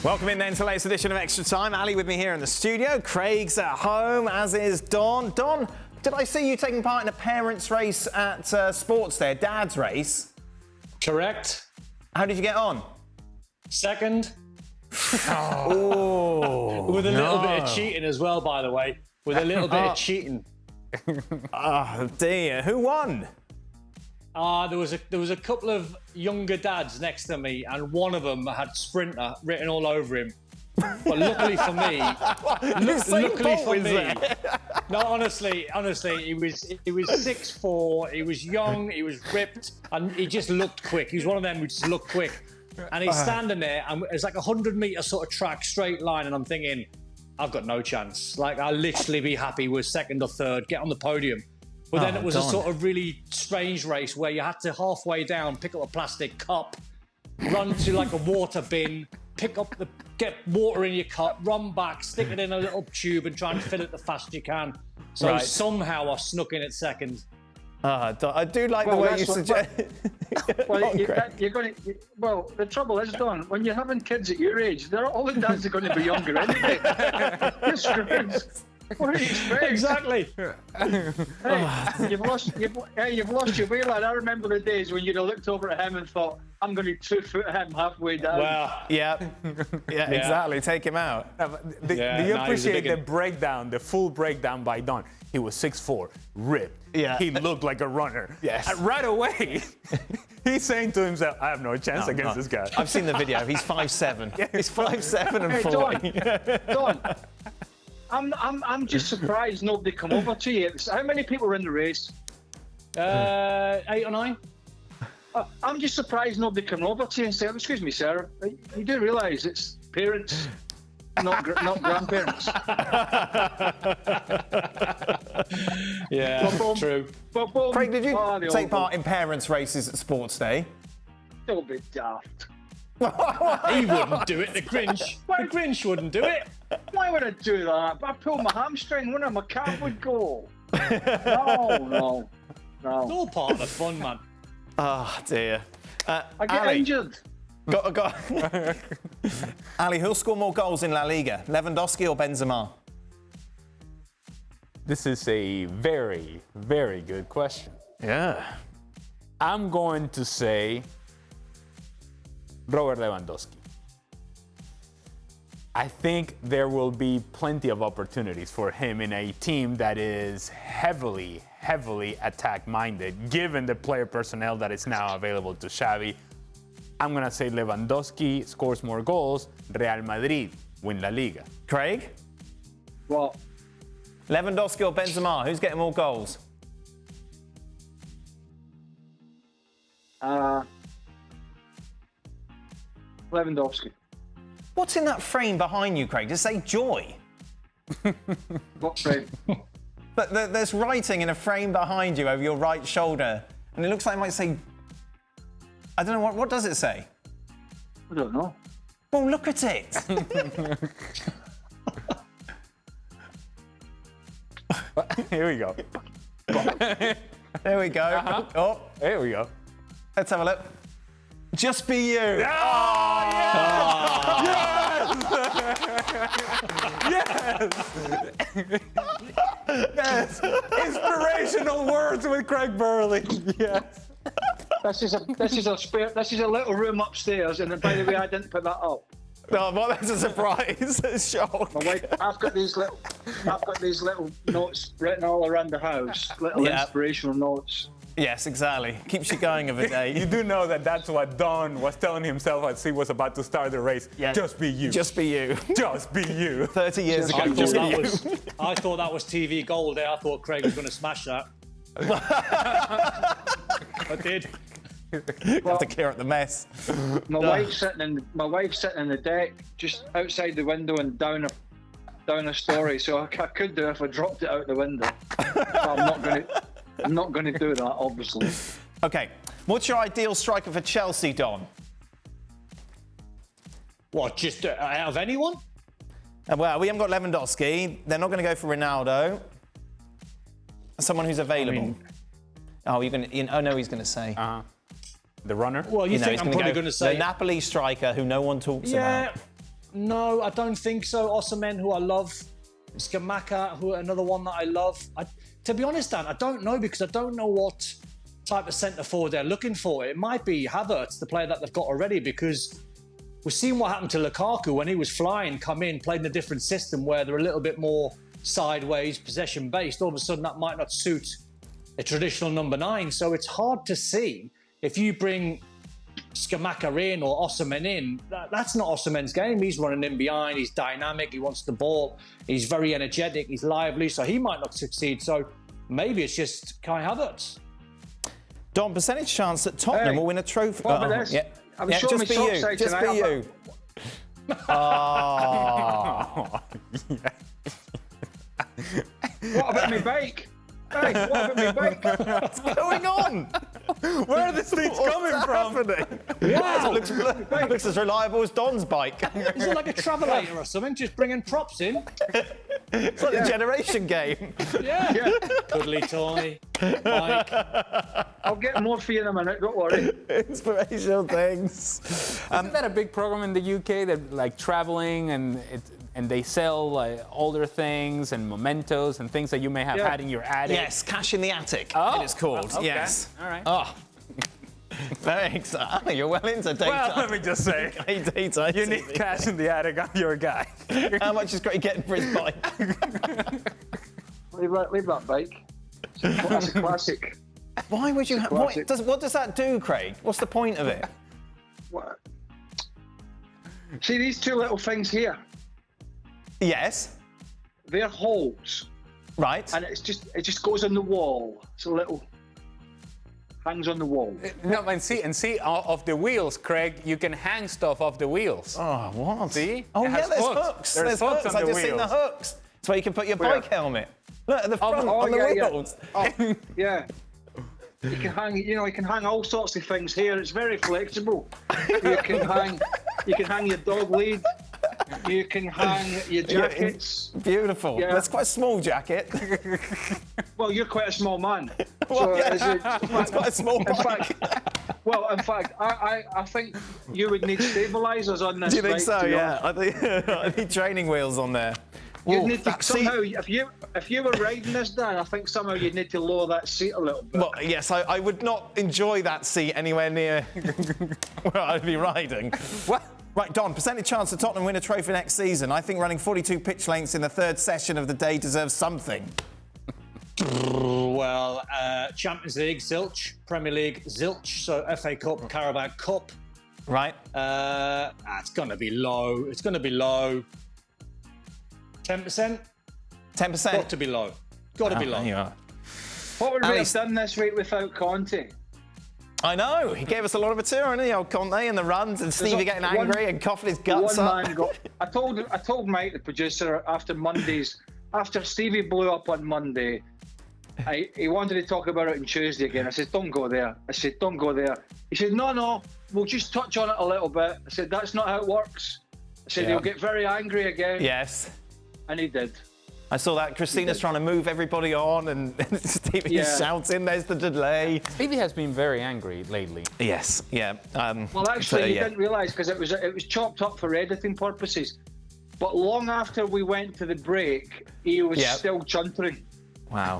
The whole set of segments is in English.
Welcome in then to the latest edition of Extra Time. Ali with me here in the studio. Craig's at home, as is Don. Don, did I see you taking part in a parents' race at Sports Day, a dad's race? Correct. How did you get on? Second. Oh, with a little bit of cheating as well, by the way. With a little bit of cheating. Oh dear, who won? There was a couple of younger dads next to me, and one of them had Sprinter written all over him. But luckily for me, no, honestly, he was 6'4", he was young, he was ripped, and he just looked quick. He was one of them who just looked quick. And he's standing there, and it's like a 100-meter sort of track, straight line, and I'm thinking, I've got no chance. Like, I'll literally be happy with second or third, get on the podium. But then it was a sort of really strange race where you had to halfway down pick up a plastic cup, run to like a water bin, get water in your cup, run back, stick it in a little tube and try and fill it the fastest you can. So somehow I snuck in at second. I do like the way you suggest. The trouble is, Don, when you're having kids at your age, all the dads are going to be younger anyway. You're screwed. What do you expect? Exactly. You've lost your way, lad. I remember the days when you'd have looked over at him and thought, I'm going to 2-foot him halfway down. Well, yeah, exactly. Take him out. Do you appreciate the breakdown, the full breakdown by Don? He was 6'4", ripped. Yeah. He looked like a runner. Yes. And right away, he's saying to himself, I have no chance against this guy. I've seen the video. He's 5'7". He's 5'7" and 40. Don, I'm just surprised nobody come over to you. How many people were in the race? 8 or 9. I'm just surprised nobody came over to you and said, "Excuse me, sir, you do realise it's parents, not grandparents." Yeah, true. Craig, did you take part in parents' races at Sports Day? Don't be daft. He wouldn't do it. The Grinch wouldn't do it. Why would I do that? I pulled my hamstring, wouldn't I? My calf would go. No. It's all part of the fun, man. Oh, dear. I get injured. Got. Ali, who'll score more goals in LaLiga, Lewandowski or Benzema? This is a very, very good question. Yeah. I'm going to say Robert Lewandowski. I think there will be plenty of opportunities for him in a team that is heavily attack-minded, given the player personnel that is now available to Xavi. I'm going to say Lewandowski scores more goals, Real Madrid win La Liga. Craig? What? Lewandowski or Benzema? Who's getting more goals? Lewandowski. What's in that frame behind you, Craig? Does it say joy? What frame? But there's writing in a frame behind you over your right shoulder, and it looks like it might say, I don't know, what does it say? I don't know. Well, look at it. Here we go. There we go. Oh, Here we go. let's have a look. Just be you. Oh, yes! Inspirational words with Craig Burley. Yes. This is a little room upstairs, and by the way, I didn't put that up. No, well, that's a surprise. A shock. My wife, I've got these little notes written all around the house. Little inspirational notes. Yes, exactly. Keeps you going of a day. You do know that that's what Don was telling himself as he was about to start the race. Yeah. Just be you. Just be you. Just be you. 30 years ago. I thought that was TV gold there. I thought Craig was going to smash that. I did. You have to clear up the mess. My wife's sitting in the deck, just outside the window and down a story. So I could do if I dropped it out the window. But I'm not going to do that, obviously. Okay, what's your ideal striker for Chelsea, Don? What, just out of anyone? Well, we haven't got Lewandowski. They're not going to go for Ronaldo. Someone who's available. I know he's going to say. The runner? Well, you think I'm probably going to say... The Napoli striker who no one talks about. No, I don't think so. Osimhen, who I love. Scamacca, who another one that I love. To be honest, Dan, I don't know because I don't know what type of centre forward they're looking for. It might be Havertz, the player that they've got already, because we've seen what happened to Lukaku when he was flying, come in, played in a different system where they're a little bit more sideways, possession-based. All of a sudden, that might not suit a traditional number 9. So it's hard to see if you bring Scamacca in or Osimhen in. That's not Osimhen's game. He's running in behind. He's dynamic. He wants the ball. He's very energetic. He's lively. So he might not succeed. So maybe it's just Kai Havertz. Don, percentage chance that Tottenham will win a trophy. I'm sure just be you. Just be you. Oh. What about me bike? Hey, what about me bike? What's going on? Where are the seats coming from? Wow. It looks as reliable as Don's bike. Is it like a travelator or something? Just bringing props in? It's like a generation game. Yeah. Cuddly toy, bike. I'll get more for you in a minute, don't worry. Inspirational things. Isn't that a big program in the UK that like traveling and they sell like older things and mementos and things that you may have had in your attic? Yes, Cash in the Attic. Oh, it is called. okay. Yes. All right. Oh. Very exciting. You're well into data. Well, let me just say, data. you need cash in the attic. I'm your guy. How much is Craig getting for his bike? Leave that bike. That's a classic. Why would you have? What does that do, Craig? What's the point of it? What? See these two little things here? Yes. They're holes. Right. And it just goes on the wall. It's a little hangs on the wall. No, and see, off the wheels, Craig, you can hang stuff off the wheels. Oh, what? See? Oh, It yeah, has there's hooks. There's hooks on I've the just seen the wheels. hooks. It's where you can put your Where? bike helmet. Look at the front on the wheels. Oh, yeah. You can hang, you can hang all sorts of things here. It's very flexible. You can hang your dog lead. You can hang your jackets. Beautiful. Yeah. That's quite a small jacket. Well, you're quite a small man. Well, So yeah. is it, It's quite a small in bike. fact, I think you would need stabilisers on this. Do you think bike, so? to be Yeah. honest. I need training wheels on there. You'd Ooh, need to that seat- somehow, if you were riding this, Dan, I think somehow you'd need to lower that seat a little bit. Well, yes, I would not enjoy that seat anywhere near where I'd be riding. What? Right, Don, percentage chance that Tottenham win a trophy next season. I think running 42 pitch lengths in the third session of the day deserves something. Well, Champions League, zilch. Premier League, zilch. So FA Cup, Carabao Cup. Right? It's going to be low. It's going to be low. 10%? 10%? Got to be low. Got to be low. There you are. What would we Alice- have done this week without Conte? I know. He gave us a lot of material, didn't he, old Conte, and the runs, and Stevie getting angry and coughing his guts One up. man got. I told Mike, the producer, after Stevie blew up on Monday, he wanted to talk about it on Tuesday again. I said, don't go there. Don't go there. He said, no, we'll just touch on it a little bit. I said, that's not how it works. I said, he'll get very angry again. Yes. And he did. I saw that. Christina's trying to move everybody on, and Stevie's shouting, there's the delay. Stevie has been very angry lately. Yes, yeah. Well, actually, you didn't realise because it was chopped up for editing purposes. But long after we went to the break, he was still chuntering. Wow.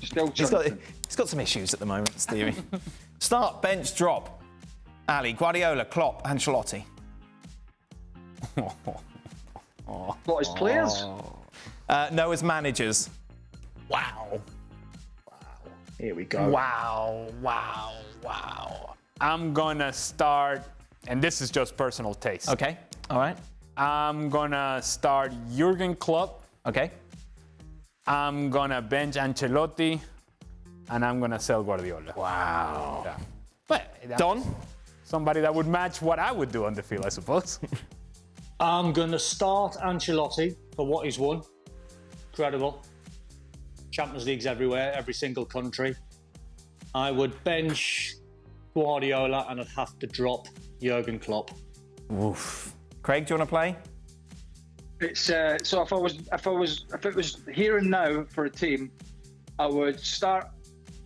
Still chuntering. He's got some issues at the moment, Stevie. Start, bench, drop. Ali, Guardiola, Klopp, Ancelotti. What, as players? No, as managers. Wow. Here we go. Wow. I'm gonna start, and this is just personal taste. Okay, all right. I'm gonna start Jurgen Klopp. Okay. I'm gonna bench Ancelotti, and I'm gonna sell Guardiola. Wow. Yeah. But that's Don? somebody that would match what I would do on the field, I suppose. I'm going to start Ancelotti for what he's won. Incredible. Champions Leagues everywhere, every single country. I would bench Guardiola and I'd have to drop Jurgen Klopp. Oof. Craig, do you want to play? It's so if it was here and now for a team, I would start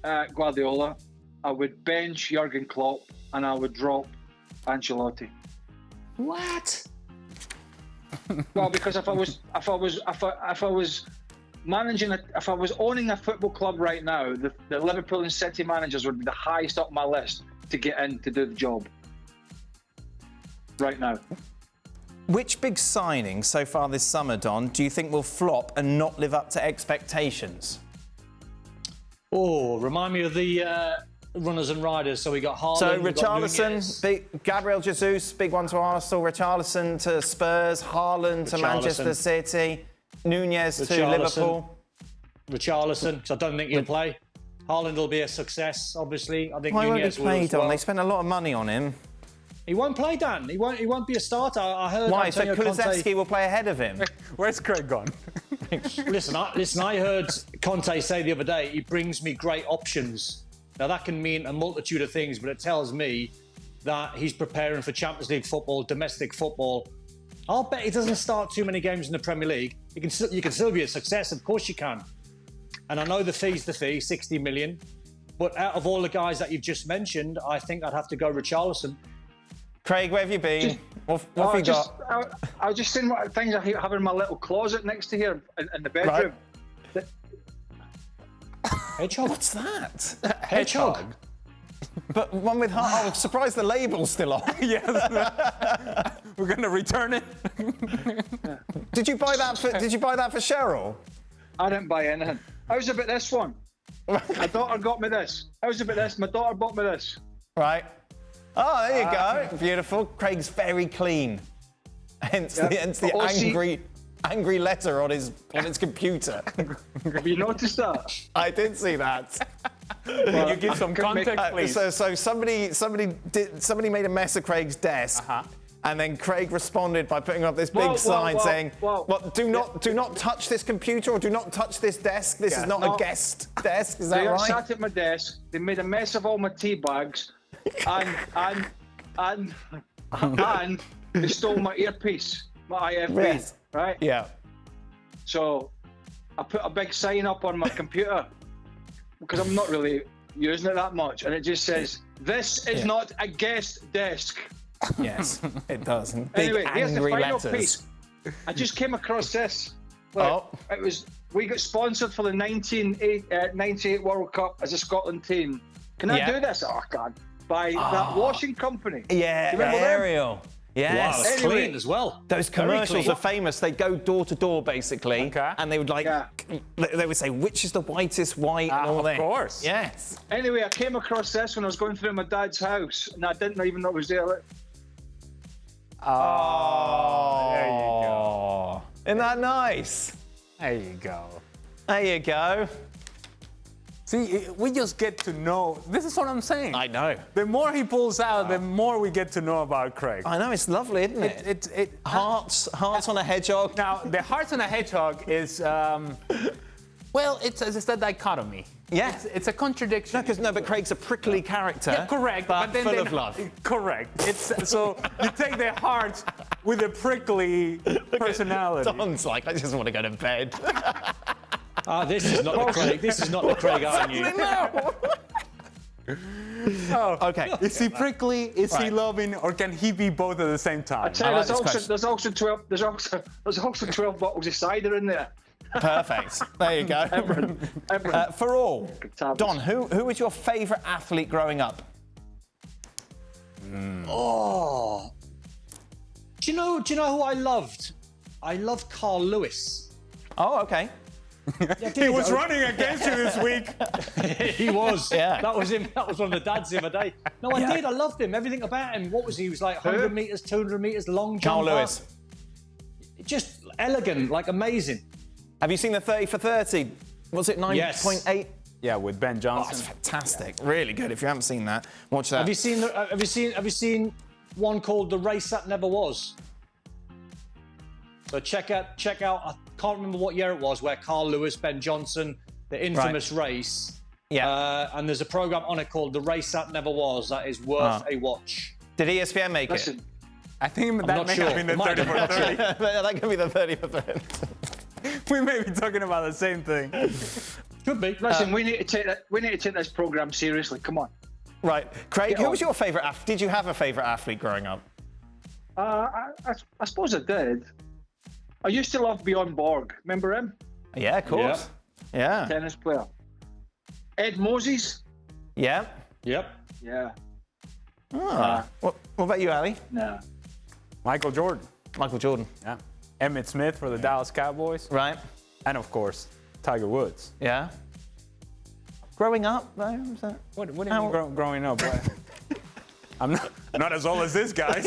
Guardiola, I would bench Jurgen Klopp, and I would drop Ancelotti. What? Well, because if I was owning a football club right now, the Liverpool and City managers would be the highest up my list to get in to do the job. Right now. Which big signing so far this summer, Don, do you think will flop and not live up to expectations? Oh, remind me of the runners and riders. So we got Haaland. So Richarlison, Gabriel Jesus, big one to Arsenal. Richarlison to Spurs. Haaland to Manchester City. Nunez to Liverpool. Richarlison, because I don't think he'll play. Haaland will be a success, obviously. I think Why Nunez won't he play, will as well. Don? They spent a lot of money on him. He won't play, Dan. He won't be a starter. I heard. Why? Antonio So Kulusevski Conte... will play ahead of him. Where's Craig gone? Listen. I heard Conte say the other day, he brings me great options. Now that can mean a multitude of things, but it tells me that he's preparing for Champions League football, domestic football. I'll bet he doesn't start too many games in the Premier League. You can still be a success, of course you can. And I know the fee's the fee, 60 million. But out of all the guys that you've just mentioned, I think I'd have to go Richarlison. Craig, where have you been? What have you got? I was just seeing what things I have in my little closet next to here in the bedroom. Right. Hedgehog. What's that? Hedgehog. But one with heart. I was surprised the label's still on. Yes. We're going to return it. Did you buy that for Cheryl? I didn't buy anything. How's about this one? My daughter got me this. How's about this? My daughter bought me this. Right. Oh, there you go. Beautiful. Craig's very clean. Hence the angry letter on his computer. Have you noticed that? I did see that. Can you give some context, please? So somebody made a mess of Craig's desk. And then Craig responded by putting up this big sign saying, do not touch this computer or do not touch this desk. This is not a guest desk. Is that right? They sat at my desk. They made a mess of all my tea bags, and they stole my earpiece, my IFB, Yes. right? Yeah. So I put a big sign up on my computer because I'm not really using it that much, and it just says, "This is not a guest desk." Yes, it does. In big Anyway, here's the angry final letters. piece. I just came across this. We got sponsored for the 1998 World Cup as a Scotland team. Can I do this? Oh, God. By that washing company. Yeah, Ariel. Yes. Wow, it's clean as well. Those commercials are famous. They go door to door, basically, and they would they would say, which is the whitest white and all that. Of course. Yes. Anyway, I came across this when I was going through my dad's house, and I didn't even know it was there. Oh, there you go. Isn't that nice? There you go. There you go. See, we just get to know. This is what I'm saying. I know. The more he pulls out, the more we get to know about Craig. I know, it's lovely, isn't it? Hearts on a hedgehog. Now, the hearts on a hedgehog is, well, it's a dichotomy. Yeah. It's a contradiction. But Craig's a prickly character. Yeah, correct. But then full of love. Correct. So you take the heart with a prickly personality. Don's like, I just want to go to bed. This is not the Craig. This is not the Craig I knew. Okay. Is he prickly? Is he loving? Or can he be both at the same time? I tell you, there's also 12 bottles of cider in there. Perfect. There you go. For all, Don, who was your favourite athlete growing up? Oh. Do you know who I loved? I loved Carl Lewis. Oh, okay. He was running against you this week. He was. Yeah. That was him. That was one of the dads the other day. No, I did. I loved him. Everything about him. What was he? He was like 100 metres, 200 metres, long jump. Carl Lewis. Just elegant, like amazing. Have you seen the 30 for 30? Was it 9.8? Yeah, with Ben Johnson. Oh, it's fantastic. Really good. If you haven't seen that, watch that. Have you seen one called The Race That Never Was? So check out. I can't remember what year it was, where Carl Lewis, Ben Johnson, the infamous race. Yeah. And there's a program on it called The Race That Never Was. That is worth a watch. Did ESPN make it? I think that may have been the 30 for 30. That could be the 30 for 30. We may be talking about the same thing. Could be. Listen, we need to take this program seriously. Come on. Right, Craig. Who was your favourite athlete? Did you have a favourite athlete growing up? I suppose I did. I used to love Bjorn Borg. Remember him? Yeah, of course. Yeah. Tennis player. Ed Moses? Yeah. Yep. Yeah. What about you, Ali? Nah. Michael Jordan. Michael Jordan. Yeah. Emmitt Smith for the Dallas Cowboys. Right. And of course, Tiger Woods. Yeah. Growing up, though? Was that... What do you mean growing up? I'm not as old as this guy.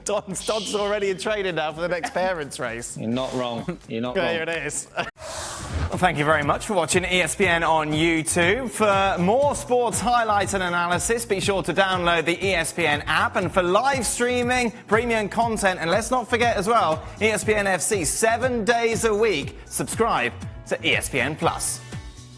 Don's already in training now for the next parents' race. You're not wrong. You're not wrong. There it is. Well, thank you very much for watching ESPN on YouTube. For more sports highlights and analysis, be sure to download the ESPN app. And for live streaming, premium content, and let's not forget as well, ESPN FC 7 days a week. Subscribe to ESPN Plus.